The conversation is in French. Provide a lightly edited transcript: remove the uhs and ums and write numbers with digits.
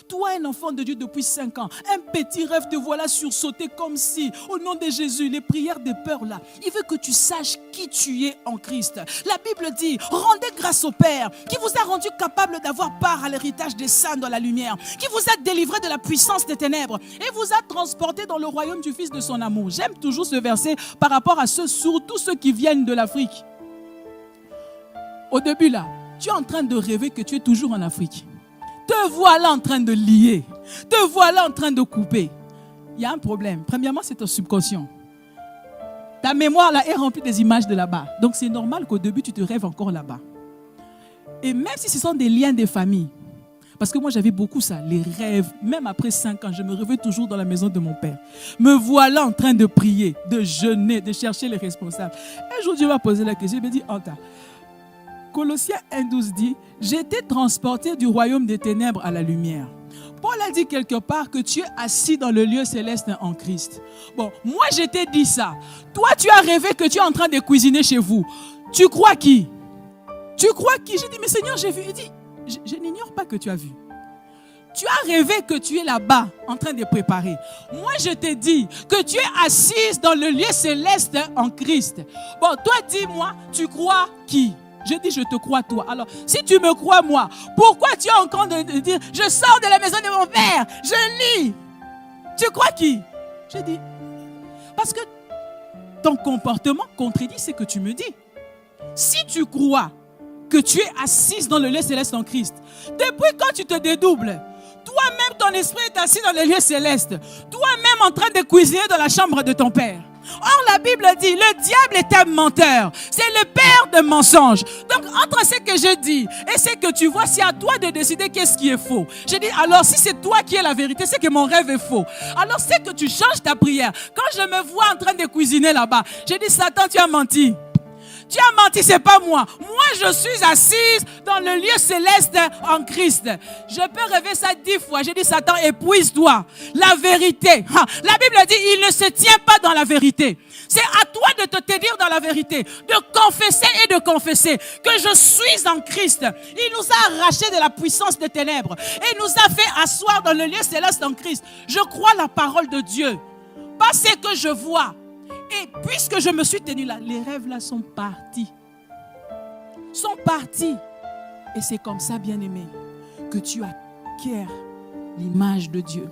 Toi, un enfant de Dieu depuis 5 ans, un petit rêve te voilà sursauté comme si, au nom de Jésus, les prières de peur là, il veut que tu saches qui tu es en Christ. La Bible dit, rendez grâce au Père qui vous a rendu capable d'avoir part à l'héritage des saints dans la lumière, qui vous a délivré de la puissance des ténèbres et vous a transporté dans le royaume du Fils de son amour. J'aime toujours ce verset par rapport à ceux, surtout ceux qui viennent de l'Afrique. Au début là, tu es en train de rêver que tu es toujours en Afrique. Te voilà en train de lier. Te voilà en train de couper. Il y a un problème. Premièrement, c'est ton subconscient. Ta mémoire là est remplie des images de là-bas. Donc c'est normal qu'au début, tu te rêves encore là-bas. Et même si ce sont des liens des familles, parce que moi j'avais beaucoup ça, les rêves, même après 5 ans, je me rêvais toujours dans la maison de mon père. Me voilà en train de prier, de jeûner, de chercher les responsables. Un jour, Dieu m'a posé la question, il m'a dit, Anta, Colossiens 1,12 dit, j'ai été transporté du royaume des ténèbres à la lumière. Paul a dit quelque part que tu es assis dans le lieu céleste en Christ. Bon, moi je t'ai dit ça. Toi tu as rêvé que tu es en train de cuisiner chez vous. Tu crois qui? Tu crois qui? J'ai dit, mais Seigneur, j'ai vu. Il dit, je n'ignore pas que tu as vu. Tu as rêvé que tu es là-bas en train de préparer. Moi, je te dis que tu es assise dans le lieu céleste en Christ. Bon, toi, dis-moi, tu crois qui? Je dis, je te crois toi. Alors, si tu me crois moi, pourquoi tu es encore de dire, je sors de la maison de mon père, je lis? Tu crois qui? Je dis, parce que ton comportement contredit ce que tu me dis. Si tu crois que tu es assise dans le lieu céleste en Christ, depuis quand tu te dédoubles, toi-même ton esprit est assis dans le lieu céleste, toi-même en train de cuisiner dans la chambre de ton père. Or la Bible dit, le diable est un menteur, c'est le père de mensonges. Donc entre ce que je dis et ce que tu vois, c'est à toi de décider qu'est-ce qui est faux. Je dis, alors si c'est toi qui es la vérité, c'est que mon rêve est faux. Alors c'est que tu changes ta prière. Quand je me vois en train de cuisiner là-bas, je dis, Satan, tu as menti. Tu as menti, c'est pas moi. Moi, je suis assise dans le lieu céleste en Christ. Je peux rêver ça 10 fois. J'ai dit, Satan, épuise-toi. La vérité. La Bible dit, il ne se tient pas dans la vérité. C'est à toi de te tenir dans la vérité, de confesser et de confesser que je suis en Christ. Il nous a arrachés de la puissance des ténèbres et nous a fait asseoir dans le lieu céleste en Christ. Je crois la parole de Dieu, pas ce que je vois. Et puisque je me suis tenu là, les rêves là sont partis. Sont partis. Et c'est comme ça, bien-aimé, que tu acquiers l'image de Dieu.